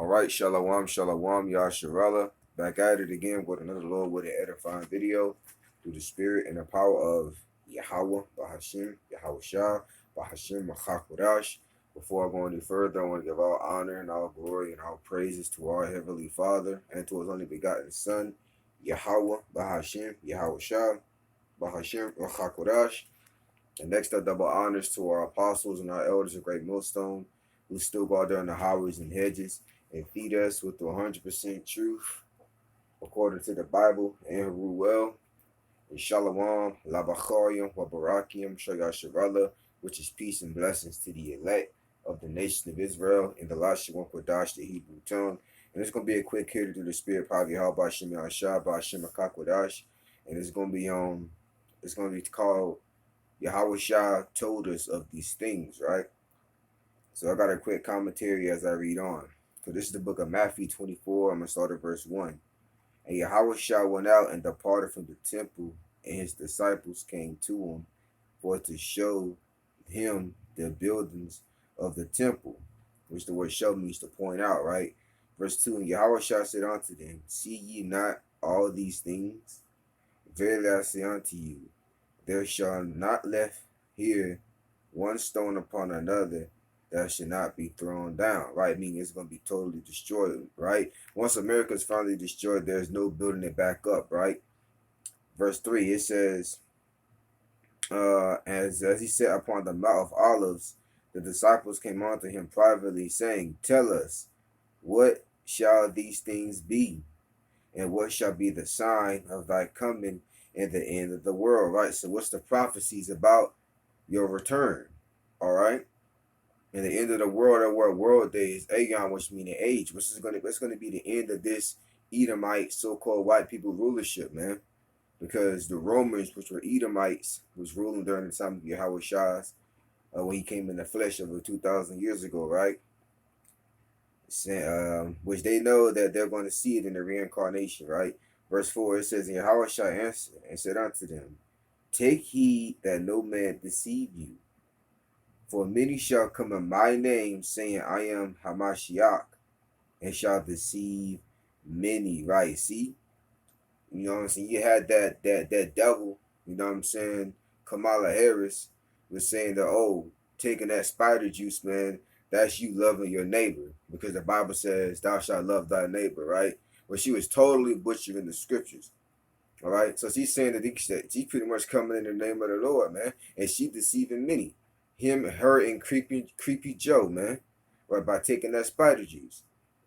All right, shalom, shalom, Yasharala. Back at it again with another Lord with an edifying video through the spirit and the power of Yahweh, Bahashim, Yahawashah, Bahashim, Machakodash. Before I go any further, I want to give all honor and all glory and all praises to our Heavenly Father and to His only begotten Son, Yahweh, Bahashim, Yahawashah, Bahashim, Machakodash. And next up, double honors to our apostles and our elders of Great Millstone, who still go out there in the highways and hedges and feed us with the 100% truth according to the Bible and Ruel. And Shalom, Labacharium, Wabarakium, Shayasharala, which is peace and blessings to the elect of the nation of Israel in the Lashawan Kodash, the Hebrew tongue. And it's going to be a quick hitter through the spirit, Pavi Halbashim Yashah, Bashim Akakwadash. And it's going to be called Yahawashi told us of these things, right? So I got a quick commentary as I read on. So this is the book of Matthew 24. I'm going to start at verse 1. And Yahawashi went out and departed from the temple, and his disciples came to him for to show him the buildings of the temple, which the word show means to point out, right? Verse 2, and Yahawashi said unto them, see ye not all these things? Verily I say unto you, there shall not left here one stone upon another that should not be thrown down, right? Meaning it's going to be totally destroyed, right? Once America is finally destroyed, there's no building it back up, right? Verse 3, it says, as he sat upon the Mount of Olives, the disciples came unto him privately, saying, tell us, what shall these things be? And what shall be the sign of thy coming and the end of the world, right? So what's the prophecies about your return, all right? And the end of the world, that word world day is Aeon, which means age, which is going to be the end of this Edomite so-called white people rulership, man. Because the Romans, which were Edomites, was ruling during the time of Yahawashi, when he came in the flesh over 2,000 years ago, right? Which they know that they're going to see it in the reincarnation, right? Verse 4, it says, and Yahawashi answered and said unto them, take heed that no man deceive you. For many shall come in my name, saying, I am Hamashiach, and shall deceive many, right? See? You know what I'm saying? You had that devil, you know what I'm saying? Kamala Harris was saying that, oh, taking that spider juice, man, that's you loving your neighbor. Because the Bible says, thou shalt love thy neighbor, right? But she was totally butchering the scriptures. All right? So she's saying that she's pretty much coming in the name of the Lord, man. And she deceiving many. Him, her, and creepy Joe, man. Right, by taking that spider juice.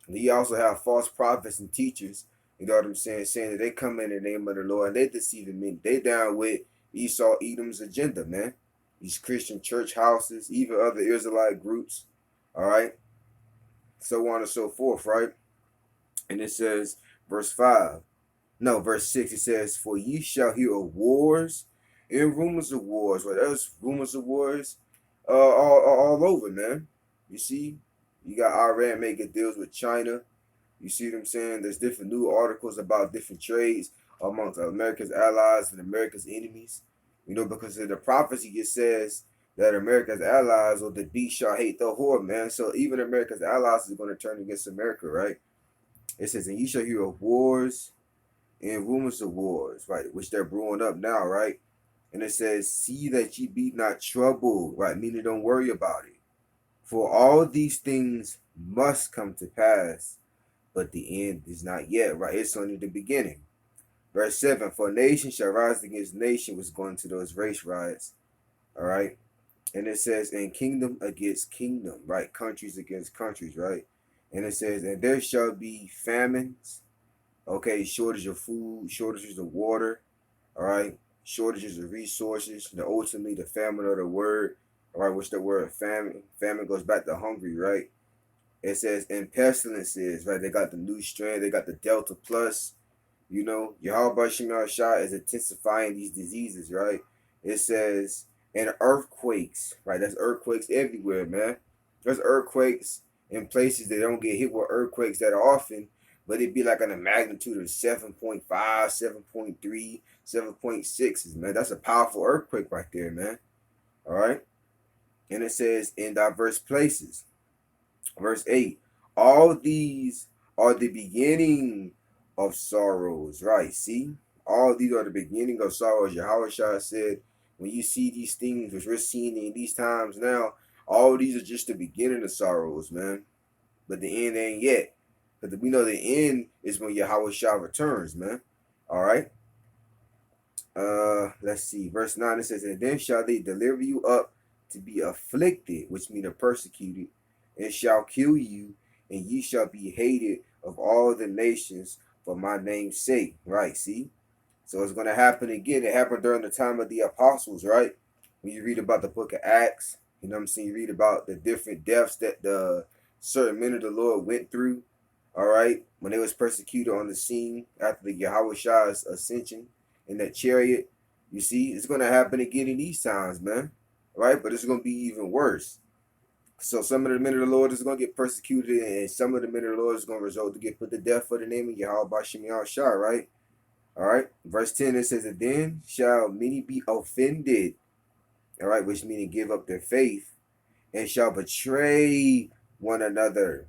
And he also have false prophets and teachers, you know what I'm saying, saying that they come in the name of the Lord and they deceiving many. They down with Esau Edom's agenda, man. These Christian church houses, even other Israelite groups. All right? So on and so forth, right? And it says, verse 6, it says, for ye shall hear of wars and rumors of wars. Right? There's rumors of wars all over, man. You see, you got Iran making deals with China. You see what I'm saying? There's different new articles about different trades amongst America's allies and America's enemies. You know, because of the prophecy, it says that America's allies or the beast shall hate the whore, man. So even America's allies is going to turn against America, right? It says, and you shall hear of wars and rumors of wars, right? Which they're brewing up now, right? And it says, see that ye be not troubled, right? Meaning don't worry about it. For all these things must come to pass, but the end is not yet, right? It's only the beginning. Verse 7, for nation shall rise against nation, was going to those race riots, all right? And it says, and kingdom against kingdom, right? Countries against countries, right? And it says, and there shall be famines, okay? Shortage of food, shortages of water, all right? Shortages of resources, and ultimately the famine of the word, all right, which the word famine goes back to hungry, right? It says, and pestilences, right? They got the new strand, they got the Delta Plus, you know, Yahawashi is intensifying these diseases, right? It says, and earthquakes, right? That's earthquakes everywhere, man. There's earthquakes in places that don't get hit with earthquakes that often, but it'd be like on a magnitude of 7.5, 7.3, 7.6, man. That's a powerful earthquake right there, man. All right? And it says, in diverse places. Verse 8, All these are the beginning of sorrows, right? See, all these are the beginning of sorrows. Yahawashi said, when you see these things which we're seeing in these times now, all these are just the beginning of sorrows, man. But the end ain't yet. Because we know the end is when Yahawashi returns, man. All right. Let's see. Verse 9, it says, and then shall they deliver you up to be afflicted, which means persecuted, and shall kill you, and ye shall be hated of all the nations for my name's sake. Right, see? So it's going to happen again. It happened during the time of the apostles, right? When you read about the book of Acts, you know what I'm saying? You read about the different deaths that the certain men of the Lord went through, all right? When they was persecuted on the scene after the Yahawashi's ascension in that chariot. You see, it's going to happen again in these times, man. Right? But it's going to be even worse. So some of the men of the Lord is going to get persecuted, and some of the men of the Lord is going to result to get put to death for the name of Yahawashi, right? All right. Verse 10, it says, and then shall many be offended, all right, which meaning give up their faith, and shall betray one another,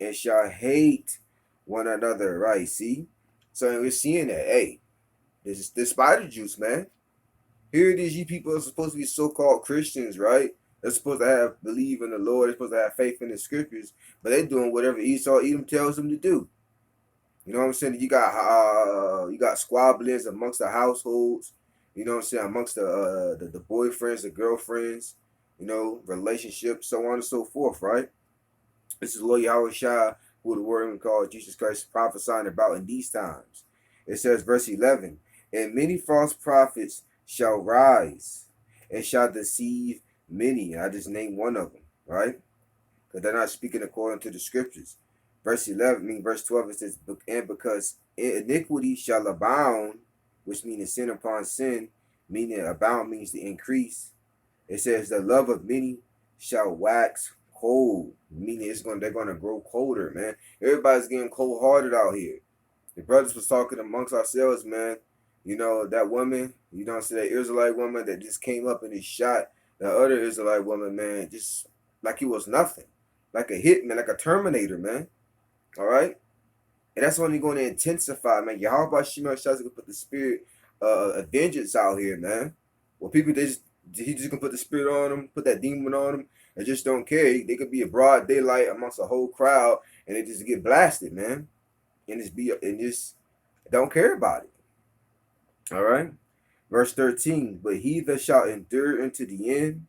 and shall hate one another, right? See? So we're seeing that, hey, this is the spider juice, man. Here it is, you people are supposed to be so-called Christians, right? They're supposed to have believe in the Lord. They're supposed to have faith in the scriptures, but they're doing whatever Esau Edom tells them to do. You know what I'm saying? You got squabblings amongst the households. You know what I'm saying? Amongst the boyfriends, the girlfriends, you know, relationships, so on and so forth, right? This is Lord Yahawashi, who the word called Jesus Christ, prophesying about in these times. It says, verse 11, and many false prophets shall rise and shall deceive many. I just named one of them, right? Because they're not speaking according to the scriptures. Verse 12, it says, and because iniquity shall abound, which means sin upon sin, meaning abound means to increase. It says the love of many shall wax cold, meaning they're gonna grow colder, man. Everybody's getting cold hearted out here. The brothers was talking amongst ourselves, man. You know, that woman, you know what I'm saying, that Israelite woman that just came up and he shot the other Israelite woman, man, just like it was nothing. Like a hitman, like a Terminator, man. All right? And that's only going to intensify, man. Yahweh Shema Shah is going to put the spirit of vengeance out here, man. Well, people, he just going to put the spirit on them, put that demon on them, and just don't care. They could be a broad daylight amongst a whole crowd, and they just get blasted, man. And just don't care about it. All right? Verse 13, but he that shall endure unto the end,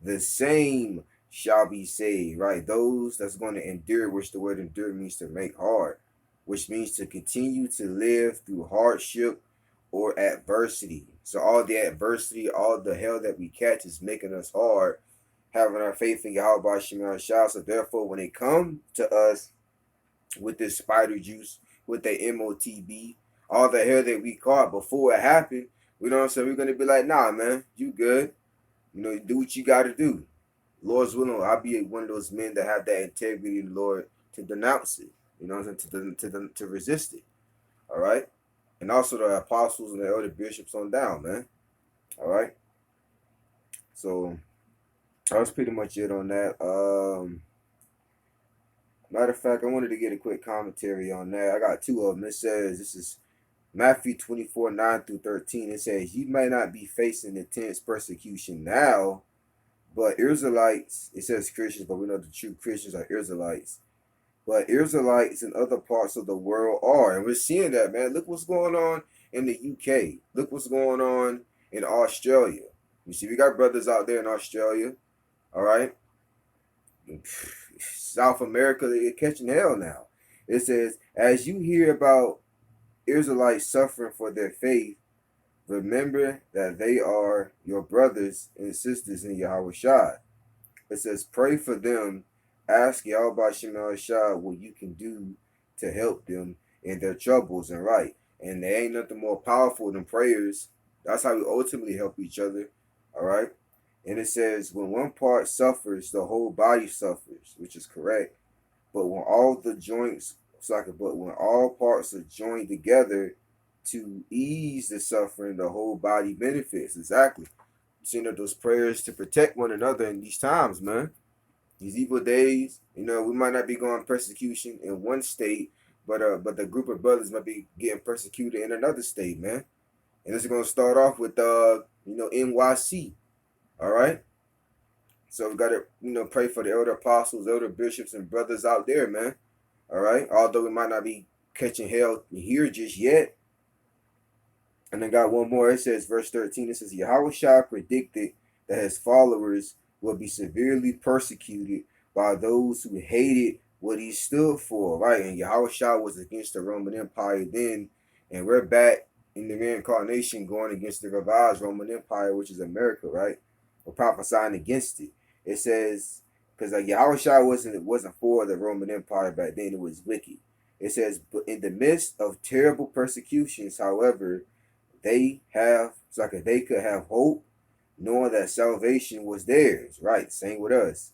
the same shall be saved, right? Those that's going to endure, which the word endure means to make hard, which means to continue to live through hardship or adversity. So all the adversity, all the hell that we catch is making us hard, having our faith in Yahweh Shema Shah. So therefore, when they come to us with this spider juice, with the MOTB, all the hell that we caught before it happened, we know what I'm saying? We're going to be like, nah, man, you good. You know, do what you got to do. Lord's willing, I'll be one of those men that have that integrity in the Lord to denounce it. You know what I'm saying? To resist it. All right? And also the apostles and the elder bishops on down, man. All right? So, that was pretty much it on that. Matter of fact, I wanted to get a quick commentary on that. I got two of them. It says, this is Matthew 24, 9 through 13. It says, you may not be facing intense persecution now, but Israelites, it says Christians, but we know the true Christians are Israelites. But Israelites in other parts of the world are. And we're seeing that, man. Look what's going on in the UK. Look what's going on in Australia. You see, we got brothers out there in Australia. All right? South America, they're catching hell now. It says, as you hear about Israelites suffering for their faith, remember that they are your brothers and sisters in Yahawashi. It says, pray for them. Ask Yahweh Shema Shah what you can do to help them in their troubles and right. And there ain't nothing more powerful than prayers. That's how we ultimately help each other. All right. And it says, when one part suffers, the whole body suffers, which is correct. But when all parts are joined together to ease the suffering, the whole body benefits. Exactly. Send up those prayers to protect one another in these times, man. These evil days, we might not be going persecution in one state, but the group of brothers might be getting persecuted in another state, man. And this is gonna start off with NYC. All right. So we gotta, pray for the elder apostles, elder bishops, and brothers out there, man. All right. Although we might not be catching hell here just yet. And then got one more. It says, verse 13, it says, Yahawashi predicted that his followers will be severely persecuted by those who hated what he stood for, right? And Yahawashi was against the Roman Empire then, and we're back in the reincarnation going against the revised Roman Empire, which is America, right? We're prophesying against it. It says, because Yahawashi wasn't for the Roman Empire back then, it was wicked. It says, but in the midst of terrible persecutions, however, they could have hope, knowing that salvation was theirs. Right, same with us.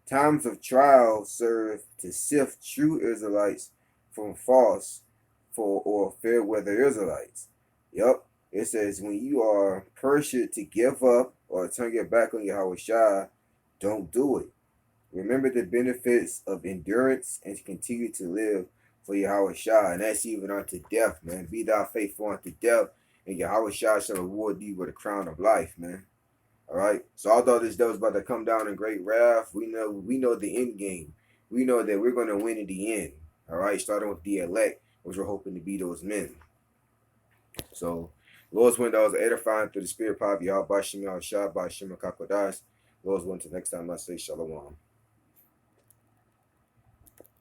Times of trial serve to sift true Israelites from false or fair weather Israelites. Yup. It says when you are pressured to give up or turn your back on Yahawashi, don't do it. Remember the benefits of endurance and continue to live for Yahawashi, and that's even unto death, man. Be thou faithful unto death, and Yahawashi shall reward thee with a crown of life, man. All right. So although this devil's about to come down in great wrath, we know the end game. We know that we're going to win in the end. All right. Starting with the elect, which we're hoping to be those men. So, Lord's wind, that was edifying through the spirit power of Yahawashim, Yahawashi, by Shema Kakodas. Lord's wind, till next time I say Shalom.